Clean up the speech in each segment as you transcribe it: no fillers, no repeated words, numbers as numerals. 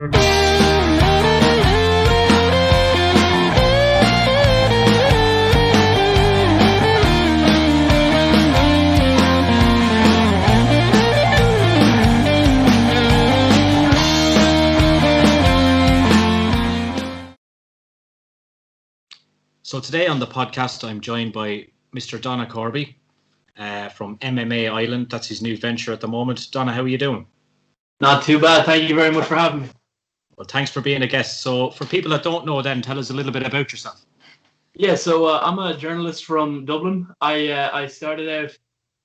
So today on the podcast, I'm joined by Mr. Donagh Corby from MMA Ireland. That's his new venture at the moment. Donagh, how are you doing? Not too bad. Thank you very much for having me. Well, thanks for being a guest. So for people that don't know then, tell us a little bit about yourself. Yeah, so I'm a journalist from Dublin. I started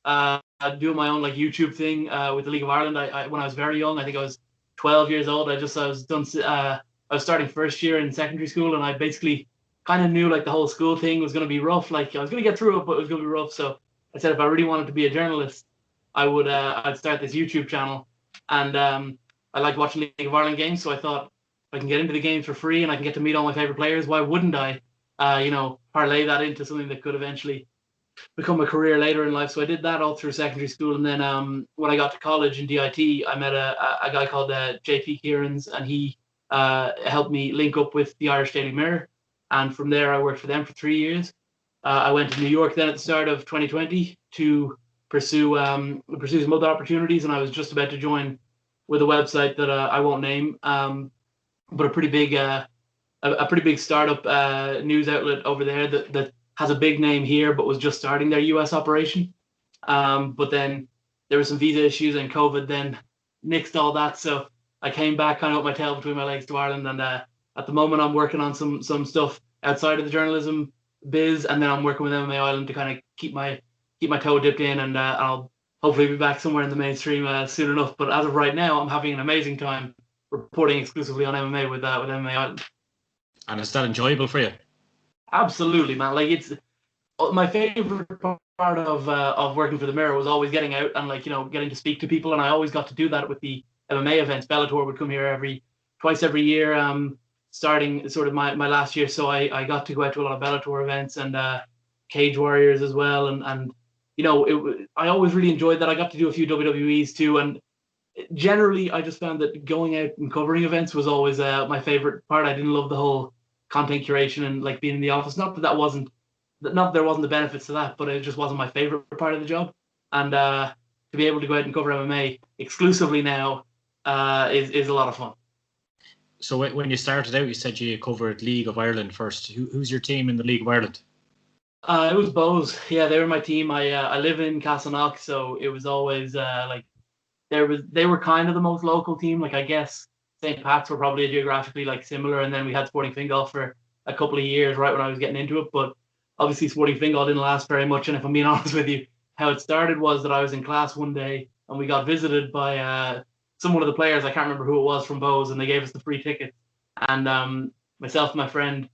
out doing my own YouTube thing with the League of Ireland. When I was very young, I think I was 12 years old. I was starting first year in secondary school, and I basically kind of knew the whole school thing was going to be rough. I was going to get through it, but it was going to be rough. So I said if I really wanted to be a journalist, I'd start this YouTube channel. And I liked watching League of Ireland games, so I thought if I can get into the games for free and I can get to meet all my favorite players, why wouldn't I? Parlay that into something that could eventually become a career later in life. So I did that all through secondary school, and then when I got to college in DIT, I met a guy called JP Kieran's, and he helped me link up with the Irish Daily Mirror. And from there, I worked for them for 3 years. I went to New York then at the start of 2020 to pursue some other opportunities, and I was just about to join with a website that I won't name, but a pretty big startup news outlet over there that has a big name here, but was just starting their US operation. But then there were some visa issues, and COVID then nixed all that. So I came back kind of with my tail between my legs to Ireland, and at the moment, I'm working on some stuff outside of the journalism biz, and then I'm working with MMA Ireland to kind of keep my toe dipped in, and I'll hopefully be back somewhere in the mainstream soon enough. But as of right now, I'm having an amazing time reporting exclusively on MMA with MMA Ireland. And is that enjoyable for you? Absolutely, man. It's my favorite part of working for the Mirror was always getting out and getting to speak to people, and I always got to do that with the MMA events. Bellator would come here twice every year. Starting sort of my last year, so I got to go out to a lot of Bellator events and Cage Warriors as well, and I always really enjoyed that. I got to do a few WWEs too, and generally I just found that going out and covering events was always my favorite part. I didn't love the whole content curation and being in the office. Not that there wasn't the benefits to that, but it just wasn't my favorite part of the job. And to be able to go out and cover MMA exclusively now is a lot of fun. So when you started out, you said you covered League of Ireland first. Who's your team in the League of Ireland? It was Bows. Yeah, they were my team. I live in Castleknock, so it was always they were kind of the most local team. I guess St. Pat's were probably geographically similar, and then we had Sporting Fingal for a couple of years right when I was getting into it. But obviously Sporting Fingal didn't last very much. And if I'm being honest with you, how it started was that I was in class one day and we got visited by one of the players. I can't remember who it was from Bows, and they gave us the free ticket. And myself and my friend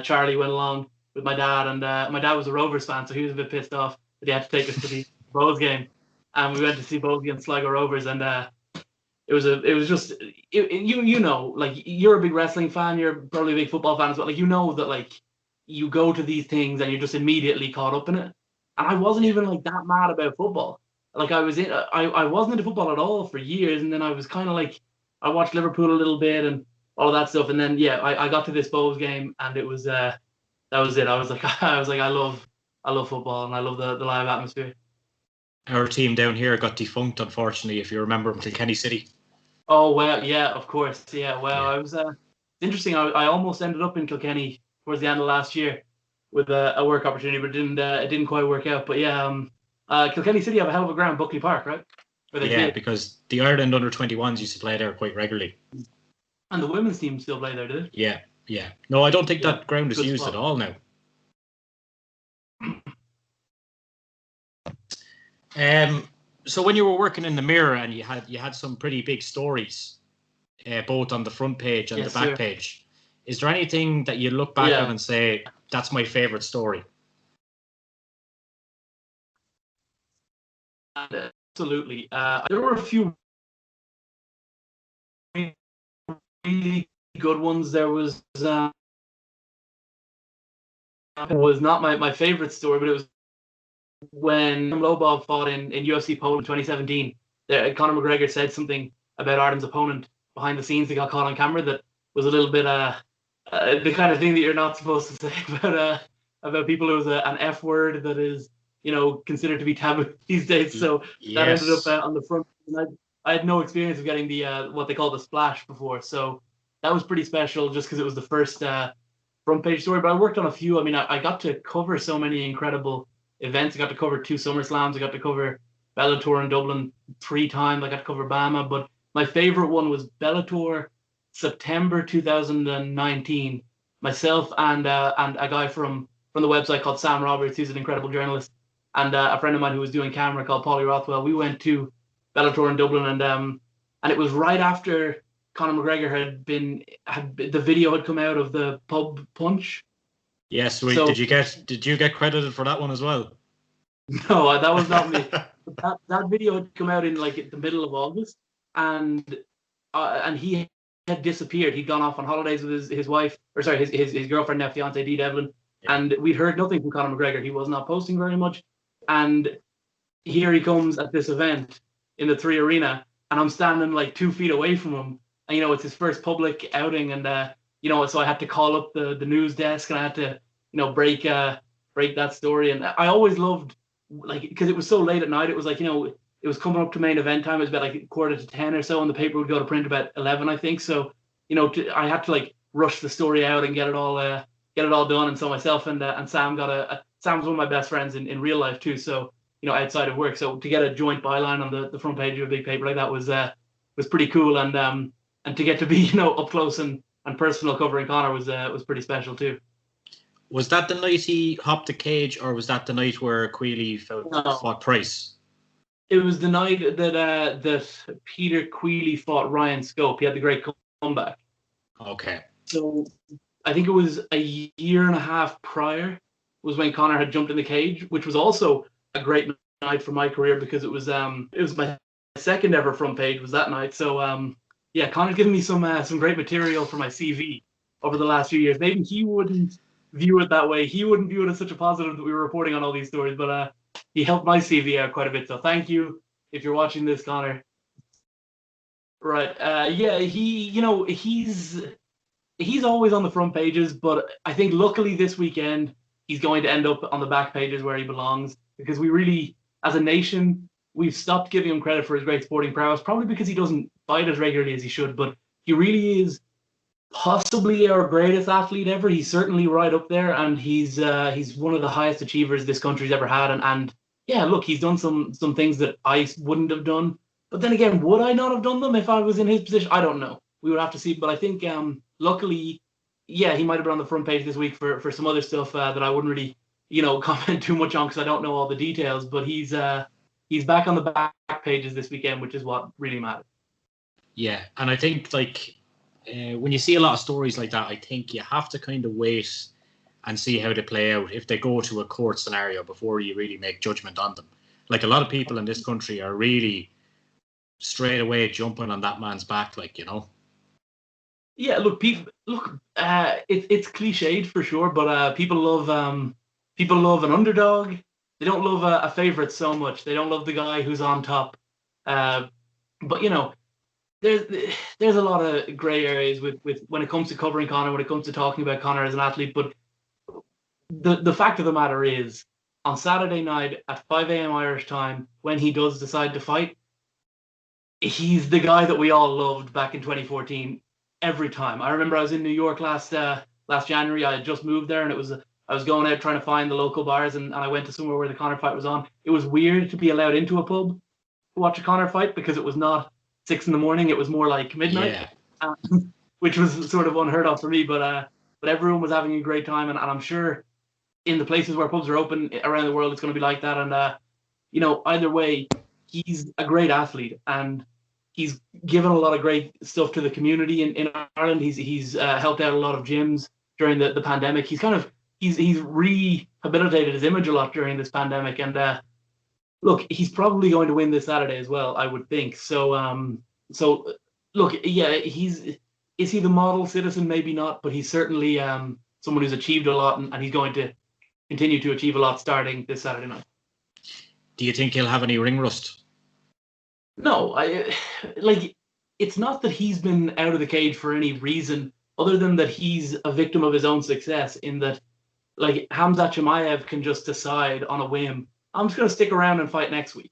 Charlie went along with my dad, and my dad was a Rovers fan, so he was a bit pissed off that he had to take us to the Bows game. And we went to see Bows against Sligo Rovers, and it was just you're a big wrestling fan, you're probably a big football fan as well. That you go to these things and you're just immediately caught up in it. And I wasn't even that mad about football. I wasn't into football at all for years, and then I was kind of I watched Liverpool a little bit and all of that stuff, and then I got to this Bows game, and it was that was it. I was like I love football, and I love the live atmosphere. Our team down here got defunct, unfortunately, if you remember, Kilkenny City. Oh well, yeah, of course, yeah. Well, yeah. I was interesting. I almost ended up in Kilkenny towards the end of last year with a work opportunity, but it didn't quite work out. But yeah. Kilkenny City have a hell of a ground, Buckley Park, right? Because the Ireland under-21s used to play there quite regularly. And the women's team still play there, do they? Yeah. No, I don't think that ground is used at all now. So when you were working in the Mirror and you had some pretty big stories, both on the front page and the back page, is there anything that you look back on and say, that's my favourite story? Absolutely. There were a few really good ones. There was it was not my favorite story, but it was when Lobov fought in UFC Poland 2017. Conor McGregor said something about Artem's opponent behind the scenes that got caught on camera that was a little bit the kind of thing that you're not supposed to say about people. It was an F word that is, considered to be taboo these days. So that ended up on the front. And I had no experience of getting the what they call the splash before, so that was pretty special just because it was the first front page story. But I worked on a few. I mean, I got to cover so many incredible events. I got to cover 2 SummerSlams. I got to cover Bellator in Dublin 3 times. I got to cover BAMA, but my favorite one was Bellator September 2019. Myself and a guy from the website called Sam Roberts, who's an incredible journalist, and a friend of mine who was doing camera called Paulie Rothwell. We went to Bellator in Dublin, and it was right after Conor McGregor had the video had come out of the pub punch. Yes, so, did you get credited for that one as well? No, that was not me. that video had come out in the middle of August, and he had disappeared. He'd gone off on holidays with his wife, or sorry, his girlfriend, now fiance, Dee Devlin, and we'd heard nothing from Conor McGregor. He was not posting very much, and here he comes at this event in the 3 Arena, and I'm standing 2 feet away from him, and it's his first public outing, and so I had to call up the news desk, and I had to break that story. And I always loved, because it was so late at night. It was it was coming up to main event time. It was about 9:45 or so, and the paper would go to print about 11, I think. So I had to rush the story out and get it all done. And so myself and Sam Sam's one of my best friends in real life too. So outside of work. So to get a joint byline on the front page of a big paper like that was pretty cool. And to get to be up close and personal covering Conor was pretty special too. Was that the night he hopped the cage, or was that the night where Queally fought Price? It was the night that Peter Queally fought Ryan Scope. He had the great comeback. Okay. So I think it was a year and a half prior was when Conor had jumped in the cage, which was also a great night for my career because it was my second ever front page was that night. So Conor's given me some great material for my CV over the last few years. Maybe he wouldn't view it that way. He wouldn't view it as such a positive that we were reporting on all these stories, but he helped my CV out quite a bit. So thank you if you're watching this, Conor. Right. He's always on the front pages, but I think luckily this weekend he's going to end up on the back pages where he belongs, because we really, as a nation, we've stopped giving him credit for his great sporting prowess, probably because he doesn't fight as regularly as he should, but he really is possibly our greatest athlete ever. He's certainly right up there, and he's one of the highest achievers this country's ever had. And look, he's done some things that I wouldn't have done. But then again, would I not have done them if I was in his position? I don't know. We would have to see. But I think luckily, he might have been on the front page this week for some other stuff that I wouldn't really comment too much on because I don't know all the details. But he's back on the back pages this weekend, which is what really matters. Yeah, and I think when you see a lot of stories like that, I think you have to kind of wait and see how they play out if they go to a court scenario before you really make judgment on them. A lot of people in this country are really straight away jumping on that man's back, Yeah, look, it's cliched for sure, but people love an underdog. They don't love a favorite so much. They don't love the guy who's on top. But there's a lot of gray areas with when it comes to covering Conor, when it comes to talking about Conor as an athlete. But the fact of the matter is, on Saturday night at 5 a.m. Irish time, when he does decide to fight, he's the guy that we all loved back in 2014 every time. I remember I was in New York last January. I had just moved there, and I was going out trying to find the local bars, and I went to somewhere where the Conor fight was on. It was weird to be allowed into a pub to watch a Conor fight because it was not 6 a.m. It was more like midnight, which was sort of unheard of for me. But everyone was having a great time, and I'm sure in the places where pubs are open around the world, it's going to be like that. And either way, he's a great athlete, and he's given a lot of great stuff to the community in Ireland. He's helped out a lot of gyms during the pandemic. He's rehabilitated his image a lot during this pandemic, and look, he's probably going to win this Saturday as well, I would think. So look, is he the model citizen? Maybe not, but he's certainly someone who's achieved a lot, and he's going to continue to achieve a lot starting this Saturday night. Do you think he'll have any ring rust? No, it's not that he's been out of the cage for any reason other than that he's a victim of his own success, in that, like, Khamzat Chimaev can just decide on a whim, I'm just going to stick around and fight next week.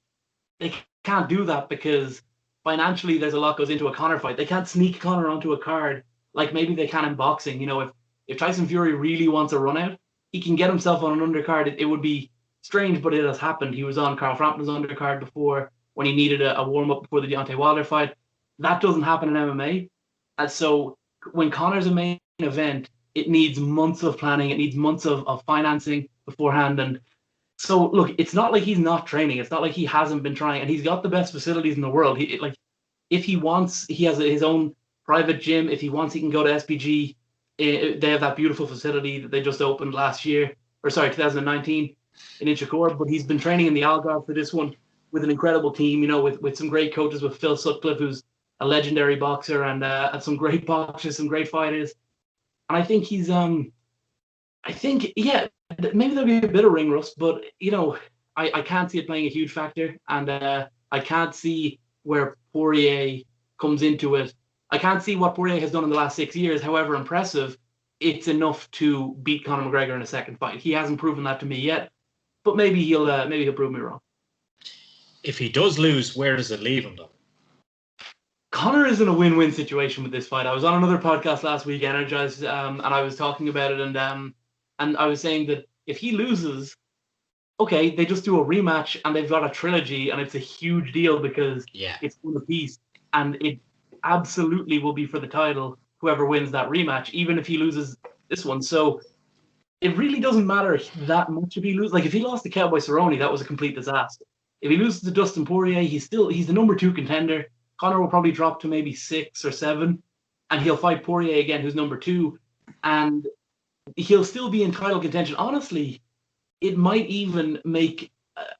They can't do that because financially there's a lot goes into a Conor fight. They can't sneak Conor onto a card like maybe they can in boxing. You know, if Tyson Fury really wants a run out, he can get himself on an undercard. It would be strange, but it has happened. He was on Carl Frampton's undercard before when he needed a warm-up before the Deontay Wilder fight. That doesn't happen in MMA. And so when Conor's a main event, it needs months of planning. It needs months of financing beforehand. And so, look, it's not like he's not training. It's not like he hasn't been trying. And he's got the best facilities in the world. If he wants, he has his own private gym. If he wants, he can go to SPG. They have that beautiful facility that they just opened 2019 in Inchicore. But he's been training in the Algarve for this one with an incredible team, you know, with some great coaches, with Phil Sutcliffe, who's a legendary boxer, and some great boxers, some great fighters. And I think he's, maybe there'll be a bit of ring rust, but, you know, I can't see it playing a huge factor. And I can't see where Poirier comes into it. I can't see what Poirier has done in the last 6 years, however impressive. It's enough to beat Conor McGregor in a second fight. He hasn't proven that to me yet, but maybe he'll prove me wrong. If he does lose, where does it leave him, though? Conor is in a win-win situation with this fight. I was on another podcast last week, Energized, and I was talking about it, and I was saying that if he loses, okay, they just do a rematch, and they've got a trilogy, and it's a huge deal because it's one apiece, and it absolutely will be for the title, whoever wins that rematch, even if he loses this one. So it really doesn't matter that much if he loses. Like, if he lost to Cowboy Cerrone, that was a complete disaster. If he loses to Dustin Poirier, he's the number 2 contender. Conor will probably drop to maybe 6 or 7, and he'll fight Poirier again, who's number 2, and he'll still be in title contention. Honestly, it might even make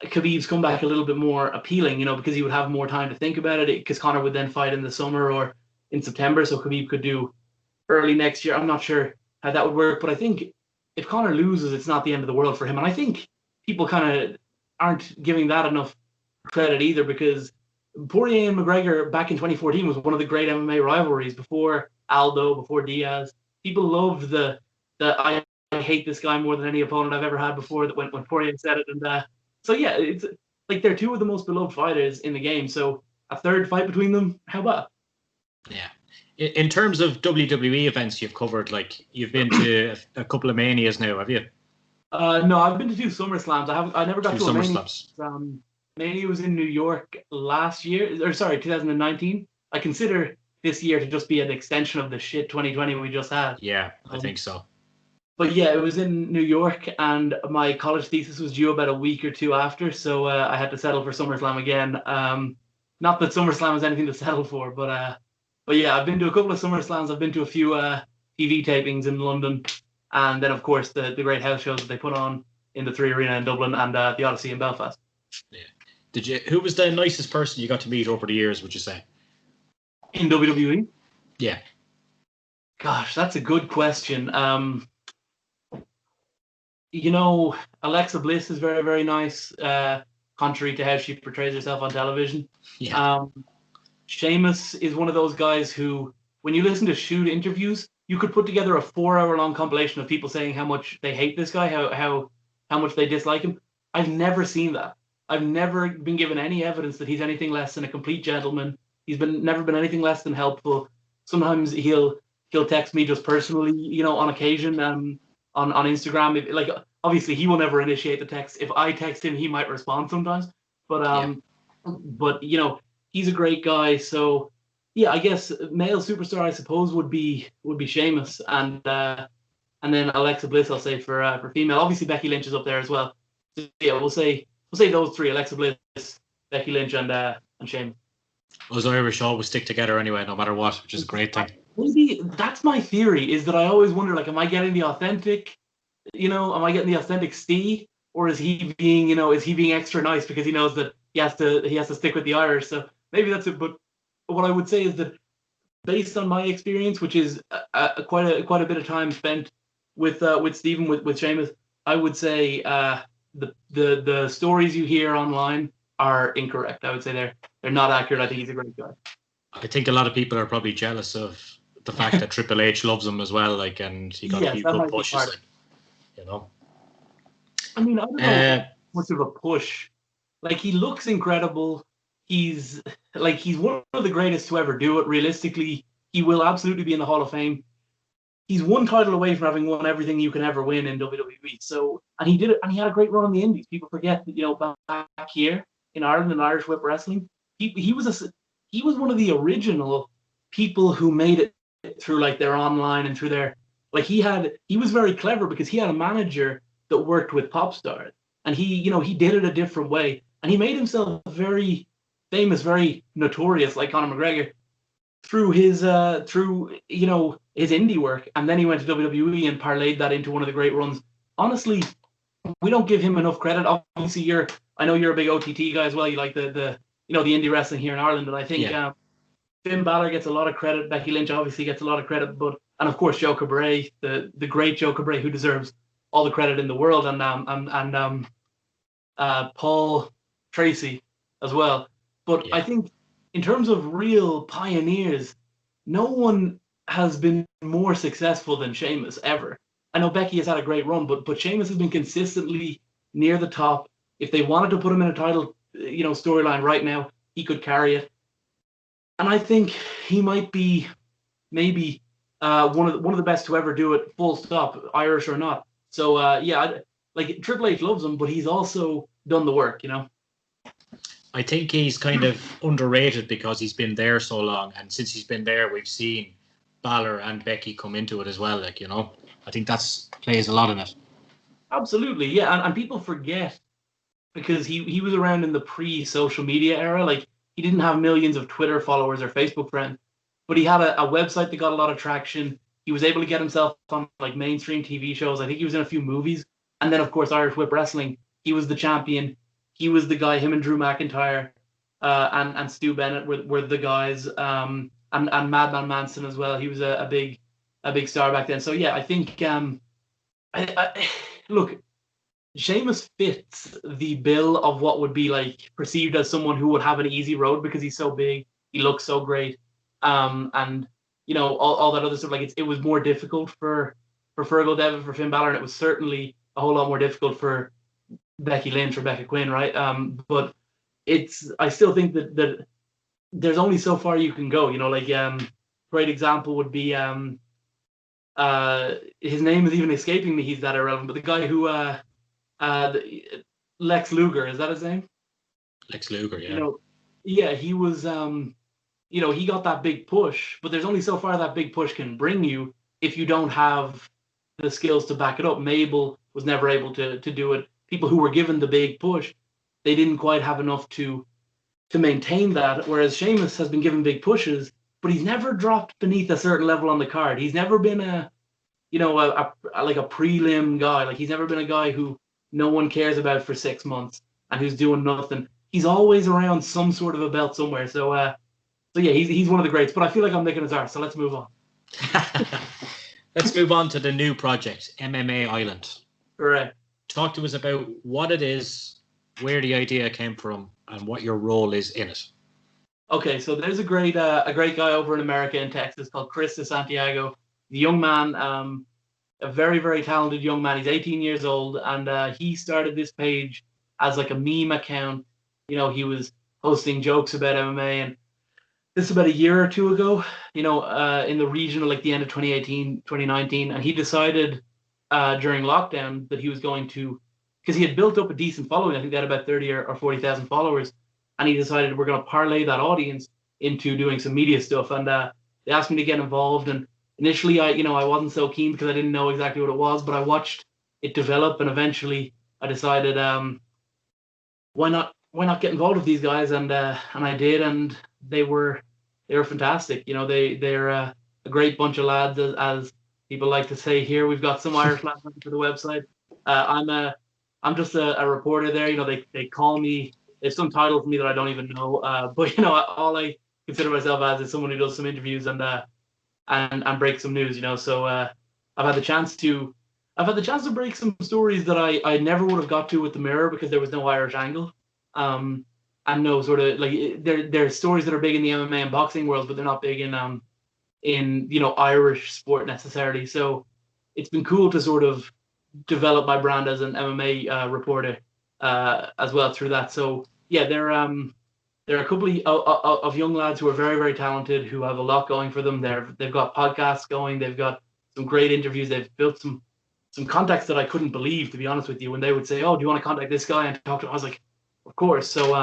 Khabib's comeback a little bit more appealing, you know, because he would have more time to think about it, because Conor would then fight in the summer or in September, so Khabib could do early next year. I'm not sure how that would work, but I think if Conor loses, it's not the end of the world for him. And I think people kind of aren't giving that enough credit either, because Poirier and McGregor back in 2014 was one of the great MMA rivalries before Aldo, before Diaz. People loved the I hate this guy more than any opponent I've ever had before, that when Poirier said it. And so yeah, it's like they're two of the most beloved fighters in the game. So a third fight between them, how about? Yeah. In terms of WWE events you've covered, like, you've been to a couple of Manias now, have you? No, I've been to 2 SummerSlams. I never got to a Mania. Mania was in New York last year, 2019. I consider this year to just be an extension of the shit 2020 we just had. Yeah, I think so. But yeah, it was in New York, and my college thesis was due about a week or 2 after, so I had to settle for SummerSlam again. Not that SummerSlam is anything to settle for, but yeah, I've been to a couple of SummerSlams. I've been to a few TV tapings in London, and then of course the great house shows that they put on in the 3 Arena in Dublin and the Odyssey in Belfast. Yeah. Who was the nicest person you got to meet over the years, would you say? In WWE? Yeah. Gosh, that's a good question. You know, Alexa Bliss is very, very nice, contrary to how she portrays herself on television. Yeah. Sheamus is one of those guys who, when you listen to shoot interviews, you could put together a 4-hour-long compilation of people saying how much they hate this guy, how much they dislike him. I've never seen that. I've never been given any evidence that he's anything less than a complete gentleman. He's never been anything less than helpful. Sometimes he'll text me just personally, you know, on occasion, on Instagram. Like, obviously he will never initiate the text. If I text him, he might respond sometimes. But you know, he's a great guy. So yeah, I guess male superstar, I suppose, would be Sheamus, and then Alexa Bliss, I'll say for female. Obviously Becky Lynch is up there as well. So yeah, we'll say those 3: Alexa Bliss, Becky Lynch, and Sheamus. Us Irish always stick together anyway, no matter what, which is a great thing. Maybe that's my theory, is that I always wonder, like, am I getting the authentic, you know, am I getting the authentic Steve, or is he being extra nice because he knows that he has to stick with the Irish? So maybe that's it. But what I would say is that, based on my experience, which is quite a bit of time spent with Stephen, with Sheamus, I would say the stories you hear online are incorrect. I would say they're not accurate. I think he's a great guy. I think a lot of people are probably jealous of the fact that Triple H loves him as well, like, and he got a few good pushes, like, you know. I mean, I don't know much of a push. Like, he looks incredible. He's one of the greatest to ever do it. Realistically, he will absolutely be in the Hall of Fame. He's one title away from having won everything you can ever win in WWE. So, and he did it, and he had a great run in the Indies. People forget that, you know, back here in Ireland in Irish Whip Wrestling, he was one of the original people who made it through like their online and through their, like, he was very clever because he had a manager that worked with pop stars, and he did it a different way, and he made himself very famous, very notorious, like Conor McGregor, through his his indie work, and then he went to WWE and parlayed that into one of the great runs. Honestly, we don't give him enough credit. Obviously, I know you're a big OTT guy as well. You like the indie wrestling here in Ireland, and I think Finn Balor gets a lot of credit. Becky Lynch obviously gets a lot of credit, and of course Joe Cabret, the great Joe Cabret, who deserves all the credit in the world, and Paul Tracy as well. But I think in terms of real pioneers, no one has been more successful than Sheamus ever. I know Becky has had a great run, but Sheamus has been consistently near the top. If they wanted to put him in a title, storyline right now, he could carry it. And I think he might be maybe one of the best to ever do it, full stop, Irish or not. So like Triple H loves him, but he's also done the work, you know. I think he's kind of underrated because he's been there so long, and since he's been there, we've seen Balor and Becky come into it as well. Like, you know, I think that's plays a lot in it. Absolutely, yeah, and people forget because he was around in the pre-social media era. Like, he didn't have millions of Twitter followers or Facebook friends, but he had a website that got a lot of traction. He was able to get himself on like mainstream TV shows. I think he was in a few movies, and then of course Irish Whip Wrestling. He was the champion. He was the guy. Him and Drew McIntyre and Stu Bennett were the guys. And Madman Manson as well. He was a big star back then. So yeah, I think look, Sheamus fits the bill of what would be like perceived as someone who would have an easy road because he's so big, he looks so great, and you know all that other stuff. Like it was more difficult for Fergal Devitt, for Finn Balor, and it was certainly a whole lot more difficult for Becky Lynch or Becca Quinn, right? But I still think that there's only so far you can go. You know, like great example would be his name is even escaping me. He's that irrelevant, but the guy who Lex Luger, is that his name? Lex Luger, yeah. You know, yeah, he was he got that big push, but there's only so far that big push can bring you if you don't have the skills to back it up. Mabel was never able to do it. People who were given the big push, they didn't quite have enough to maintain that. Whereas Sheamus has been given big pushes, but he's never dropped beneath a certain level on the card. He's never been a prelim guy. Like, he's never been a guy who no one cares about for 6 months and who's doing nothing. He's always around some sort of a belt somewhere. So yeah, he's one of the greats. But I feel like I'm nicking his arse, so let's move on. Let's move on to the new project, MMA Island. Right. Talk to us about what it is, where the idea came from, and what your role is in it. Okay, so there's a great guy over in America, in Texas, called Chris de Santiago. The young man, a very, very talented young man. He's 18 years old, and he started this page as like a meme account. You know, he was posting jokes about MMA, and this is about a year or two ago, in the region of like the end of 2018, 2019, and he decided during lockdown that he was going to, because he had built up a decent following. I think they had about 30 or 40,000 followers, and he decided we're going to parlay that audience into doing some media stuff. And they asked me to get involved, and initially I wasn't so keen because I didn't know exactly what it was, but I watched it develop, and eventually I decided why not get involved with these guys, and I did, and they were fantastic. You know, they're a great bunch of lads, as people like to say here. We've got some Irish lads for the website. I'm just a reporter there. You know, they call me. There's some title for me that I don't even know. But all I consider myself as is someone who does some interviews and break some news. You know, so I've had the chance to break some stories that I never would have got to with the Mirror because there was no Irish angle. And know sort of like there's stories that are big in the MMA and boxing world, but they're not big in Irish sport necessarily. So it's been cool to sort of develop my brand as an MMA reporter as well through that. So yeah, there are a couple of young lads who are very, very talented, who have a lot going for them. They've got podcasts going. They've got some great interviews. They've built some contacts that I couldn't believe, to be honest with you, when they would say, "Oh, do you want to contact this guy and talk to him?" I was like, "Of course." So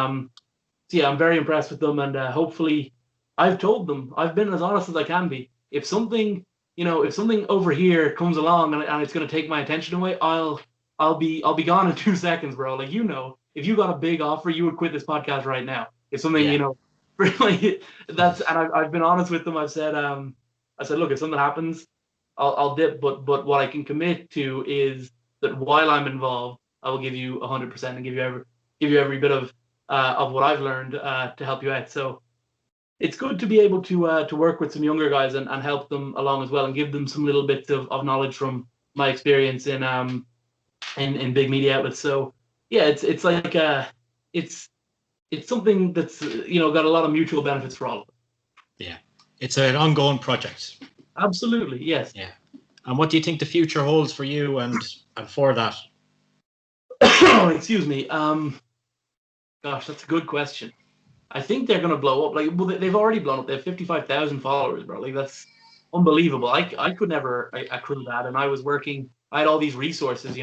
yeah, I'm very impressed with them, and hopefully, I've told them, I've been as honest as I can be. If something over here comes along and it's going to take my attention away, I'll be gone in 2 seconds, bro. Like, if you got a big offer, you would quit this podcast right now. If something, like that's, and I've been honest with them. I said, look, if something happens, I'll dip, but what I can commit to is that while I'm involved, I will give you 100% and give you every bit of what I've learned to help you out. So it's good to be able to work with some younger guys and help them along as well, and give them some little bits of knowledge from my experience in big media outlets. So yeah, it's like it's something that's got a lot of mutual benefits for all of us. Yeah, it's an ongoing project. Absolutely, yes. Yeah. And what do you think the future holds for you and for that? Excuse me. Gosh, that's a good question. I think they're gonna blow up. Like, well, they've already blown up. They have 55,000 followers, bro. Like, that's unbelievable. I could never accrue that, and I was working. I had all these resources,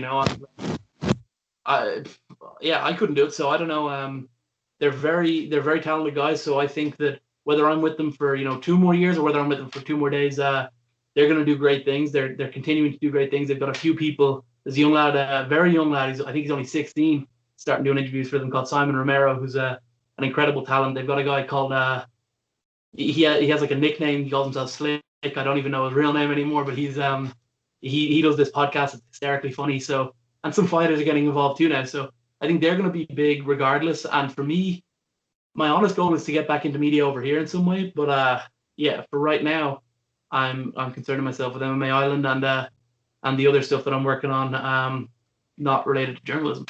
I couldn't do it. So I don't know. They're very talented guys. So I think that whether I'm with them for 2 more years or whether I'm with them for 2 more days, they're going to do great things. They're continuing to do great things. They've got a few people. There's a young lad, very young lad. I think he's only 16, starting doing interviews for them, called Simon Romero, who's an incredible talent. They've got a guy called he has like a nickname. He calls himself Slick. I don't even know his real name anymore, but he's he does this podcast. It's hysterically funny. So, and some fighters are getting involved too now. So I think they're going to be big regardless. And for me, my honest goal is to get back into media over here in some way. But yeah, for right now, I'm concerning myself with MMA Ireland and the other stuff that I'm working on, not related to journalism.